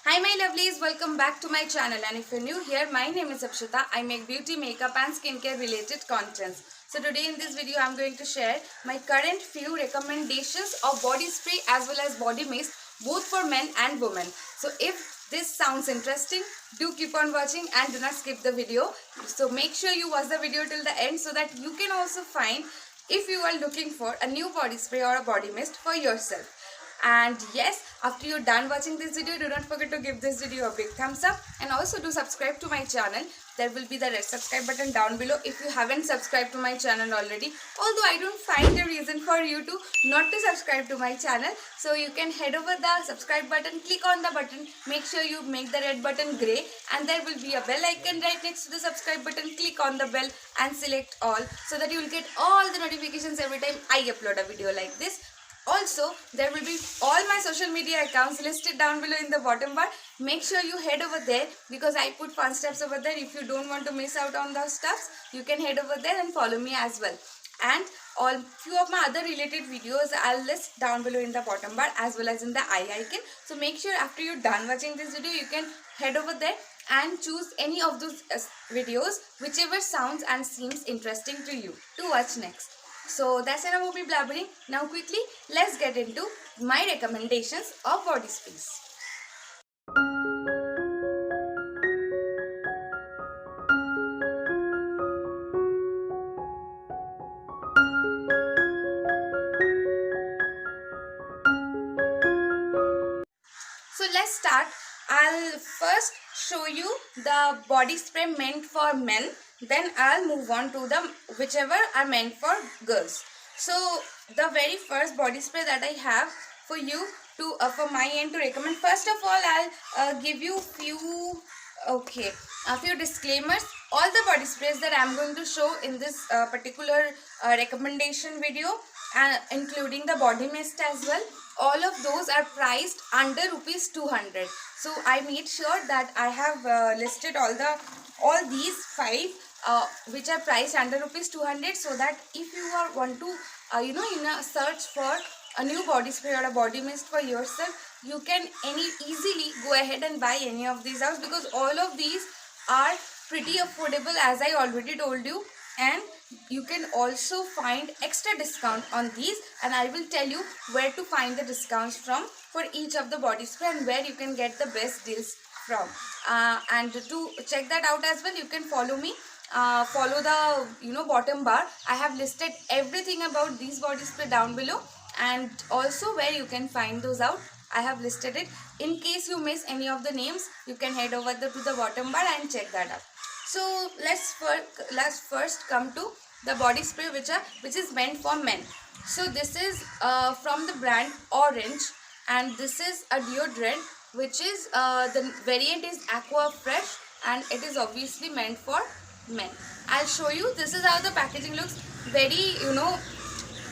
Hi my lovelies, welcome back to my channel, and if you're new here, my name is Akshita. I make beauty, makeup and skincare related contents. So today in this video I'm going to share my current few recommendations of body spray as well as body mist both for men and women. So if this sounds interesting, do keep on watching and do not skip the video. So make sure you watch the video till the end so that you can also find if you are looking for a new body spray or a body mist for yourself. And yes, after you're done watching this video, do not forget to give this video a big thumbs up and also do subscribe to my channel. There will be the red subscribe button down below if you haven't subscribed to my channel already. Although I don't find a reason for you to not to subscribe to my channel, so you can head over the subscribe button, click on the button, make sure you make the red button grey, and there will be a bell icon right next to the subscribe button. Click on the bell and select all so that you will get all the notifications every time I upload a video like this. Also, there will be all my social media accounts listed down below in the bottom bar. Make sure you head over there because I put fun stuffs over there. If you don't want to miss out on those stuffs, you can head over there and follow me as well. And all few of my other related videos I'll list down below in the bottom bar as well as in the eye icon. So make sure after you're done watching this video, you can head over there and choose any of those videos, whichever sounds and seems interesting to you to watch next. So that's enough of me blabbering. Now quickly, let's get into my recommendations of body sprays. So let's start. I'll first show you the body spray meant for men. Then I'll move on to the whichever are meant for girls. So the very first body spray that I have for you to for my end to recommend. First of all, I'll give you a few disclaimers. All the body sprays that I'm going to show in this particular recommendation video, including the body mist as well, all of those are priced under rupees 200. So I made sure that I have listed all these five which are priced under rupees 200, so that if you want to in a search for a new body spray or a body mist for yourself, you can easily go ahead and buy any of these out, because all of these are pretty affordable as I already told you, and you can also find extra discount on these, and I will tell you where to find the discounts from for each of the body spray and where you can get the best deals from. And to check that out as well, you can follow me. Follow the bottom bar. I have listed everything about these body spray down below, and also where you can find those out. I have listed it. In case you miss any of the names, you can head over to the bottom bar and check that out. So let's first come to the body spray which is meant for men. So this is from the brand Orange, and this is a deodorant which is the variant is Aqua Fresh, and it is obviously meant for men. I'll show you. This is how the packaging looks. Very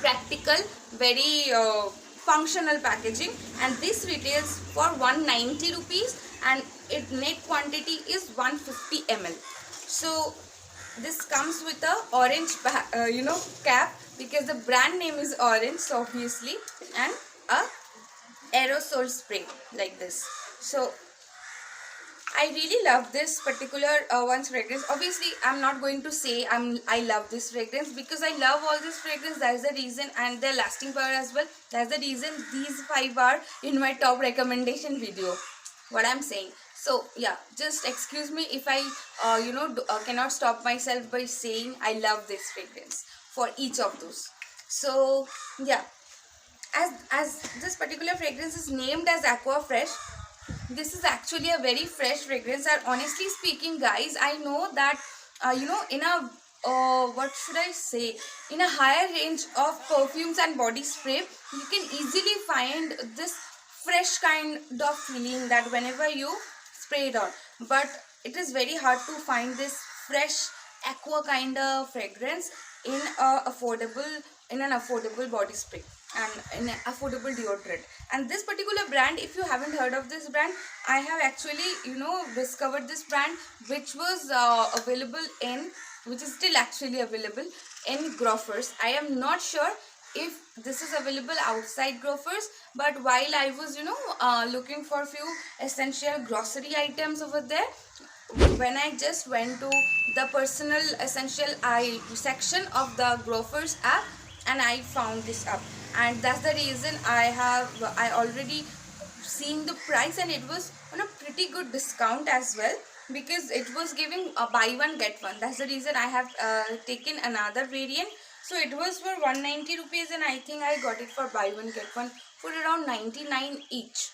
practical, very functional packaging, and this retails for 190 rupees and its net quantity is 150 ml. So this comes with a orange cap, because the brand name is Orange, so obviously, and a aerosol spray like this. So I really love this particular one's fragrance. Obviously, I'm not going to say I love this fragrance, because I love all this fragrance. That's the reason, and their lasting power as well. That's the reason these five are in my top recommendation video. What I'm saying. So yeah, just excuse me if I cannot stop myself by saying I love this fragrance for each of those. So yeah, as this particular fragrance is named as Aqua Fresh, this is actually a very fresh fragrance. And honestly speaking, guys, I know that in a what should I say, in a higher range of perfumes and body spray, you can easily find this fresh kind of feeling that whenever you spray it on, but it is very hard to find this fresh aqua kind of fragrance in an affordable body spray and in an affordable deodorant. And this particular brand, if you haven't heard of this brand, I have actually discovered this brand, which was which is still actually available in Grofers. I am not sure if this is available outside Grofers. But while I was looking for few essential grocery items over there, when I just went to the personal essential I section of the Grofers app, and I found this up, and that's the reason I already seen the price, and it was on a pretty good discount as well, because it was giving a buy one get one. That's the reason I have taken another variant. So it was for 190 rupees, and I think I got it for buy one get one for around 99 each.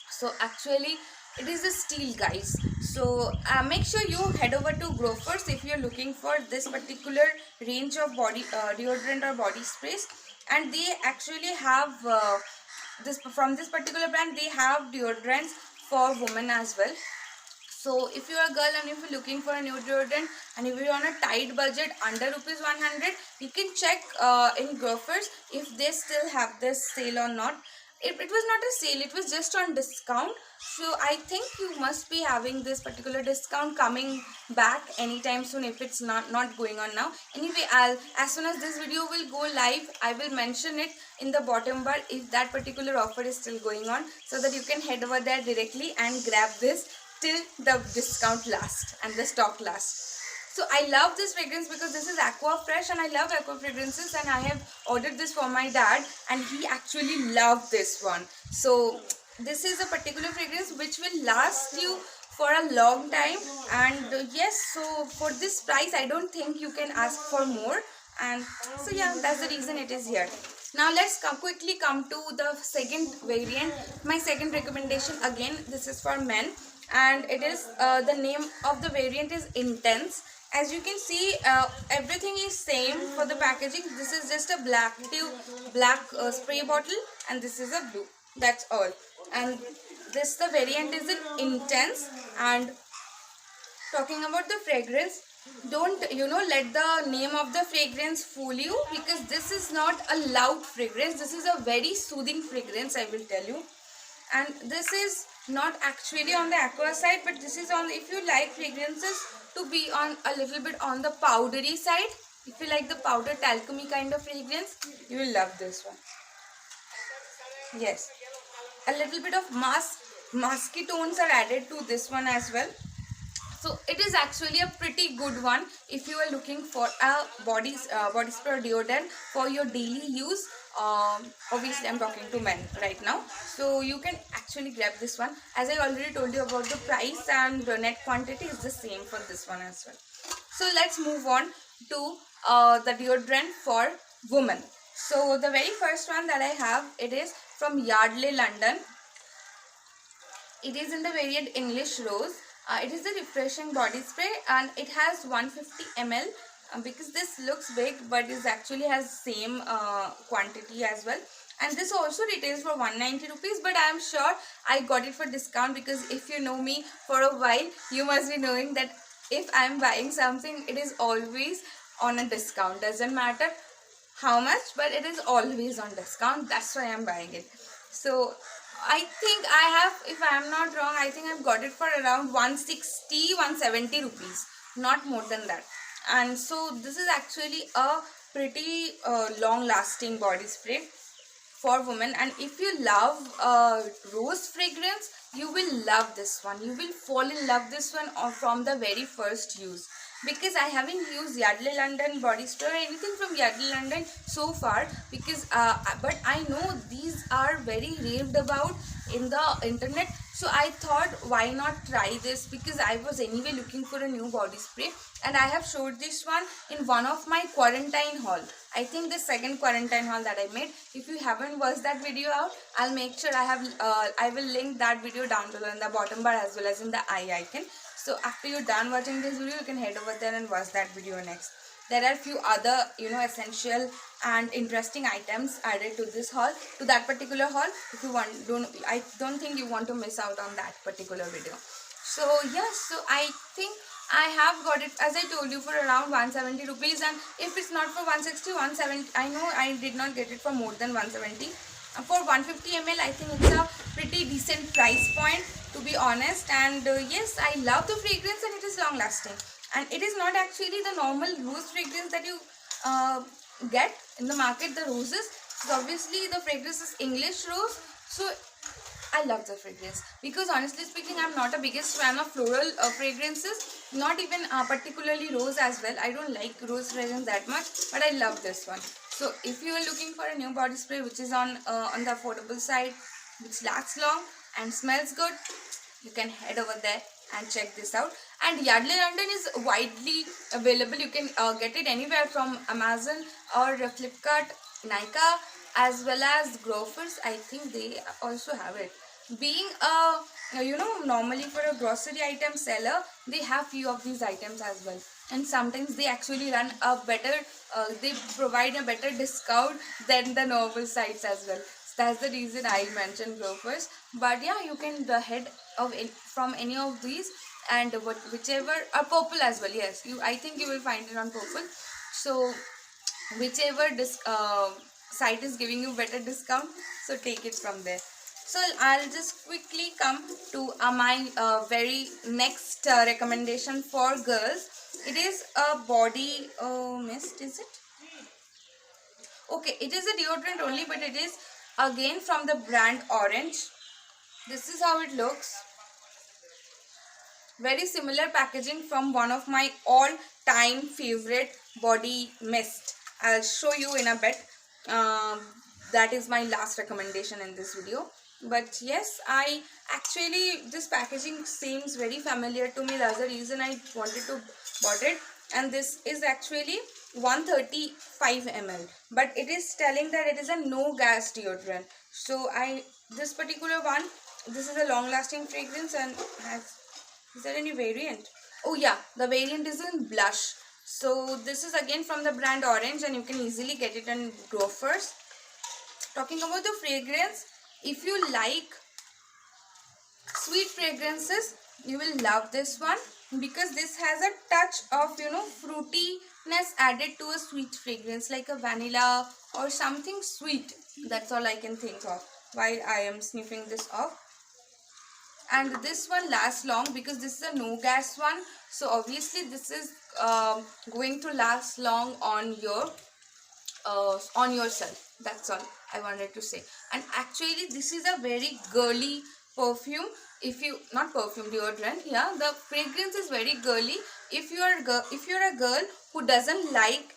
So actually it is a steal, guys. So make sure you head over to Grofers if you're looking for this particular range of body deodorant or body sprays. And they actually have this, from this particular brand, they have deodorants for women as well. So if you're a girl and if you're looking for a new deodorant, and if you're on a tight budget under rupees 100, you can check in Grofers if they still have this sale or not. It was not a sale, it was just on discount. So I think you must be having this particular discount coming back anytime soon, if it's not going on now. Anyway, as soon as this video will go live, I will mention it in the bottom bar if that particular offer is still going on, so that you can head over there directly and grab this till the discount lasts and the stock lasts. So I love this fragrance because this is Aqua Fresh, and I love Aqua fragrances, and I have ordered this for my dad, and he actually loved this one. So this is a particular fragrance which will last you for a long time, and yes, so for this price I don't think you can ask for more. And so yeah, that's the reason it is here. Now let's quickly come to the second variant. My second recommendation, again this is for men, and it is the name of the variant is Intense. As you can see, everything is same for the packaging. This is just a black spray bottle, and this is a blue. That's all. And this, the variant is in Intense. And talking about the fragrance, don't let the name of the fragrance fool you, because this is not a loud fragrance. This is a very soothing fragrance, I will tell you. And this is not actually on the aqua side, but this is on, if you like fragrances to be on a little bit on the powdery side, if you like the powder talcumy kind of fragrance, you will love this one. Yes, a little bit of musky tones are added to this one as well. So it is actually a pretty good one if you are looking for a body spray deodorant for your daily use. Obviously I'm talking to men right now, so you can actually grab this one. As I already told you about the price, and the net quantity is the same for this one as well. So let's move on to the deodorant for women. So the very first one that I have, it is from Yardley London. It is in the variant English Rose. It is a refreshing body spray, and it has 150 ml. Because this looks big, but it actually has same quantity as well. And this also retails for 190 rupees, but I am sure I got it for discount, because if you know me for a while, you must be knowing that if I am buying something, it is always on a discount. Doesn't matter how much, but it is always on discount. That's why I am buying it. So I think I have, if I am not wrong, I think I've got it for around 160, 170 rupees, not more than that. And so this is actually a pretty long lasting body spray for women. And if you love rose fragrance, you will love this one. You will fall in love this one from the very first use, because I haven't used Yardley London body spray or anything from Yardley London so far, because but I know these are very raved about in the internet. So I thought, why not try this, because I was anyway looking for a new body spray, and I have showed this one in one of my quarantine haul. I think the second quarantine haul that I made. If you haven't watched that video out, I'll make sure I will link that video down below in the bottom bar as well as in the eye icon. So after you're done watching this video, you can head over there and watch that video next. There are few other essential and interesting items added to this haul, to that particular haul. If you want, I don't think you want to miss out on that particular video. So yes, so I think I have got it, as I told you, for around 170 rupees. And if it's not for 160, 170, I know I did not get it for more than 170. For 150 ml, I think it's a pretty decent price point, to be honest. And yes, I love the fragrance, and it is long lasting. And it is not actually the normal rose fragrance that you get in the market, the roses. So obviously the fragrance is English rose. So I love the fragrance because honestly speaking, I'm not a biggest fan of floral fragrances. Not even particularly rose as well. I don't like rose fragrance that much, but I love this one. So if you are looking for a new body spray which is on the affordable side, which lasts long and smells good, you can head over there and check this out. And Yardley London is widely available. You can get it anywhere from Amazon or Flipkart, Nykaa, as well as Grofers. I think they also have it. Being a normally for a grocery item seller, they have few of these items as well, and sometimes they actually run a better they provide a better discount than the normal sites as well. That's the reason I mentioned Grofers. But yeah, you can head from any of these, and whichever purple as well. Yes, I think you will find it on purple. So whichever site is giving you better discount, so take it from there. So I'll just quickly come to my very next recommendation for girls. It is a body mist, is it? Okay, it is a deodorant only, but it is again from the brand Orange. This is how it looks. Very similar packaging from one of my all-time favorite body mist. I'll show you in a bit. That is my last recommendation in this video. But yes, I actually, this packaging seems very familiar to me. That's the reason I wanted to bought it. And this is actually 135 ml, but it is telling that it is a no gas deodorant. So this particular one, this is a long lasting fragrance and is there any variant? Oh yeah, the variant is in blush. So this is again from the brand Orange, and you can easily get it in Grofers. Talking about the fragrance, if you like sweet fragrances, you will love this one, because this has a touch of fruitiness added to a sweet fragrance, like a vanilla or something sweet. That's all I can think of while I am sniffing this off. And this one lasts long because this is a no gas one, so obviously this is going to last long on yourself. That's all I wanted to say. And actually this is a very girly perfume. If you not perfume, deodorant. Yeah, the fragrance is very girly. If you're a girl who doesn't like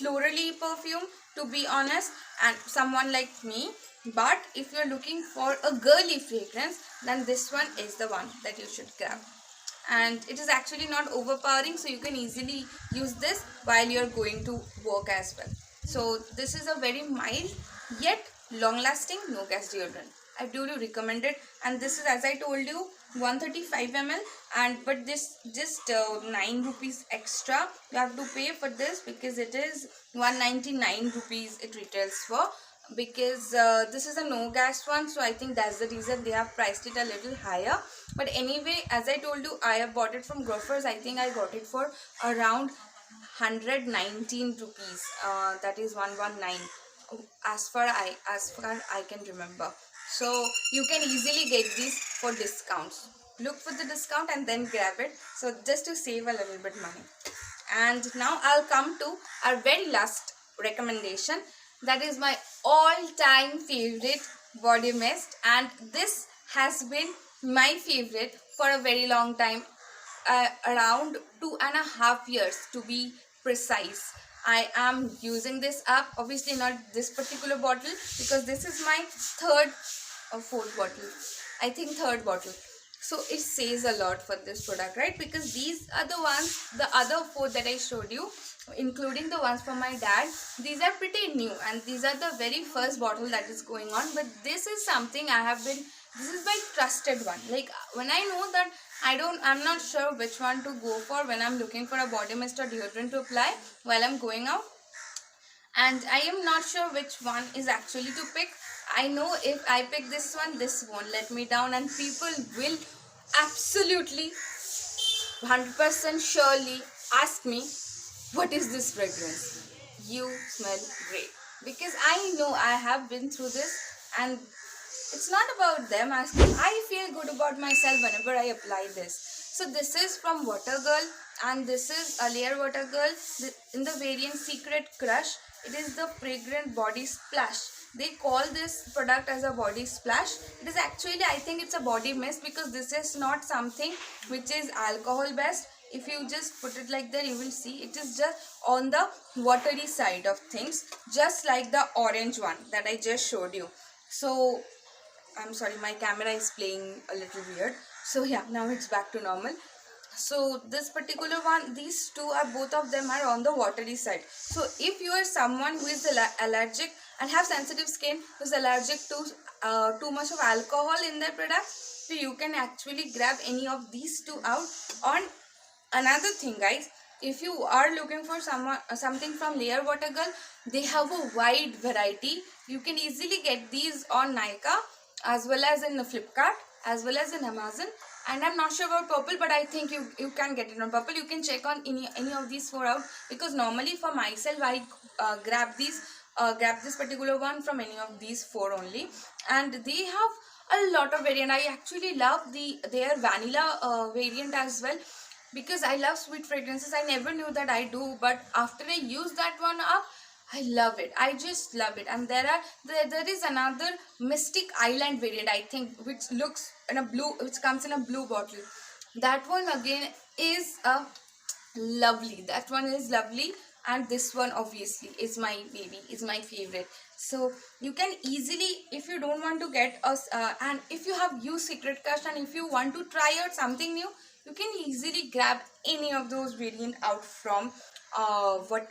florally perfume, to be honest, and someone like me, but if you're looking for a girly fragrance, then this one is the one that you should grab. And it is actually not overpowering, so you can easily use this while you're going to work as well. So this is a very mild yet long lasting no gas deodorant. I do recommend it. And this is, as I told you, 135 ml, and but this just 9 rupees extra you have to pay for this, because it is 199 rupees it retails for, because this is a no gas one. So I think that's the reason they have priced it a little higher. But anyway, as I told you, I have bought it from Grofers. I think I got it for around 119 rupees. That is 119 as far I can remember. So you can easily get these for discounts. Look for the discount and then grab it, so just to save a little bit money. And now I'll come to our very last recommendation. That is my all-time favorite body mist, and this has been my favorite for a very long time, around 2.5 years to be precise. I am using this up, obviously not this particular bottle, because this is my third or fourth bottle, I think third bottle. So it says a lot for this product, right? Because these are the ones, the other four that I showed you, including the ones from my dad, these are pretty new, and these are the very first bottle that is going on. But this is something this is my trusted one. Like, when I know that I'm not sure which one to go for when I'm looking for a body mist or deodorant to apply while I'm going out, and I am not sure which one is actually to pick. I know if I pick this one, this won't let me down, and people will absolutely 100% surely ask me, what is this fragrance? You smell great. Because I know I have been through this, and it's not about them asking. I feel good about myself whenever I apply this. So this is from Water Girl, and this is a Layer Water Girl in the variant Secret Crush. It is the fragrant body splash. They call this product as a body splash. It is actually, I think it's a body mist, because this is not something which is alcohol based. If you just put it like that, you will see it is just on the watery side of things, just like the orange one that I just showed you. So I'm sorry, my camera is playing a little weird. So yeah, now it's back to normal. So this particular one, these two are, both of them are on the watery side. So if you are someone who is allergic and have sensitive skin, who is allergic to too much of alcohol in their product, so you can actually grab any of these two out. On another thing, guys, if you are looking for something from Layer Water Girl, they have a wide variety. You can easily get these on Nykaa, as well as in Flipkart, as well as in Amazon. And I'm not sure about Purple, but I think you can get it on Purple. You can check on any of these four out, because normally for myself I grab this particular one from any of these four only, and they have a lot of variant. I actually love their vanilla variant as well, because I love sweet fragrances. I never knew that I do, but after I use that one up, I love it. I just love it. And there is another Mystic Island variant, I think, which looks in a blue, which comes in a blue bottle. That one again is a lovely. That one is lovely, and this one obviously is my baby, is my favorite. So you can easily, if you don't want to get us, and if you have used Secret Crush and if you want to try out something new, you can easily grab any of those variant out from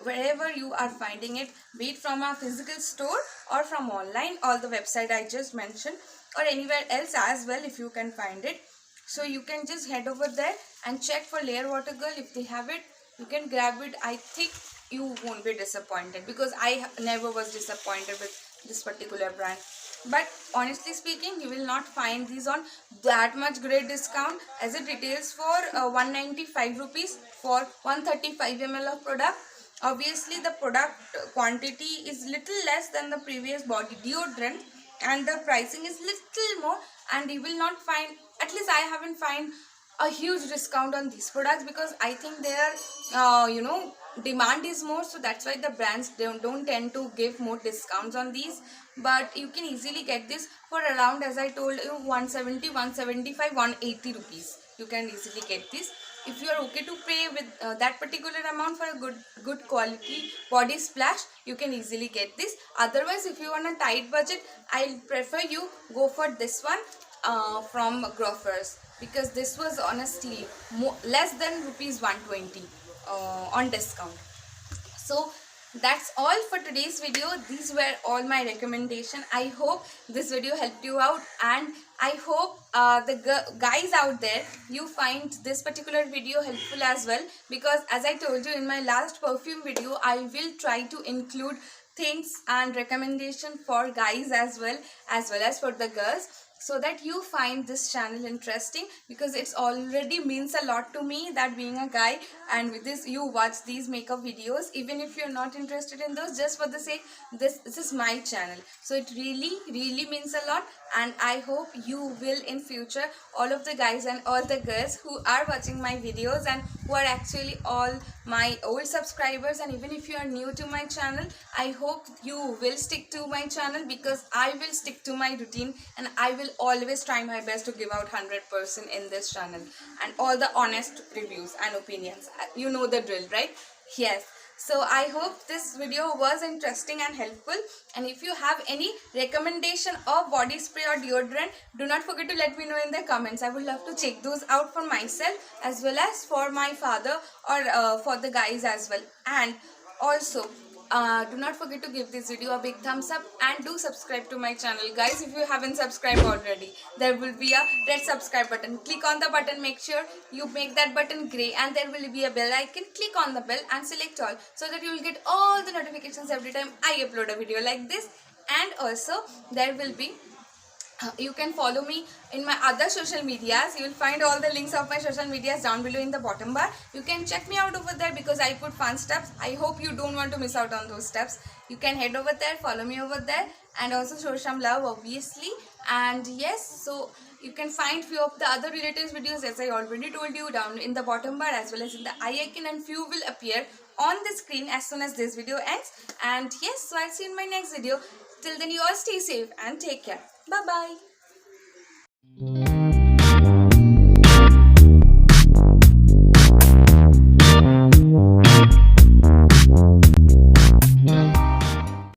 wherever you are finding it, be it from a physical store or from online, or the website I just mentioned, or anywhere else as well if you can find it. So you can just head over there and check for Layer Water Girl. If they have it, you can grab it. I think you won't be disappointed, because I never was disappointed with this particular brand. But honestly speaking, you will not find these on that much great discount, as it retails for 195 rupees for 135 ml of product. Obviously the product quantity is little less than the previous body deodorant, and the pricing is little more, and you will not find, at least I haven't find a huge discount on these products, because I think their demand is more, so that's why the brands don't tend to give more discounts on these. But you can easily get this for around, as I told you, 170, 175, 180 rupees. You can easily get this. If you are okay to pay with that particular amount for a good quality body splash, you can easily get this. Otherwise, if you want a tight budget, I'll prefer you go for this one from Grofers, because this was on a steal, less than rupees 120 on discount. So that's all for today's video. These were all my recommendation. I hope this video helped you out, and I hope the guys out there, you find this particular video helpful as well, because as I told you in my last perfume video, I will try to include things and recommendation for guys as well as for the girls, so that you find this channel interesting, because it's already means a lot to me that being a guy, and with this you watch these makeup videos, even if you're not interested in those, just for the sake, this is my channel. So it really means a lot, and I hope you will in future, all of the guys and all the girls who are watching my videos and who are actually all my old subscribers, and even if you are new to my channel, I hope you will stick to my channel, because I will stick to my routine, and I will always try my best to give out 100% in this channel, and all the honest reviews and opinions. You know the drill, right? Yes. So I hope this video was interesting and helpful, and if you have any recommendation of body spray or deodorant, do not forget to let me know in the comments. I would love to check those out for myself as well as for my father, or for the guys as well. And also do not forget to give this video a big thumbs up, and do subscribe to my channel, guys. If you haven't subscribed already, there will be a red subscribe button. Click on the button, make sure you make that button gray, and there will be a bell icon. Click on the bell and select all, so that you will get all the notifications every time I upload a video like this. And also there will be you can follow me in my other social medias. You will find all the links of my social medias down below in the bottom bar. You can check me out over there, because I put fun steps. I hope you don't want to miss out on those steps. You can head over there, follow me over there, and also show some love, obviously. And yes, so You can find few of the other relatives videos, as I already told you, down in the bottom bar as well as in the eye icon, and few will appear on the screen as soon as this video ends. And yes, so I'll see you in my next video. Till then, you all stay safe and take care. Bye bye.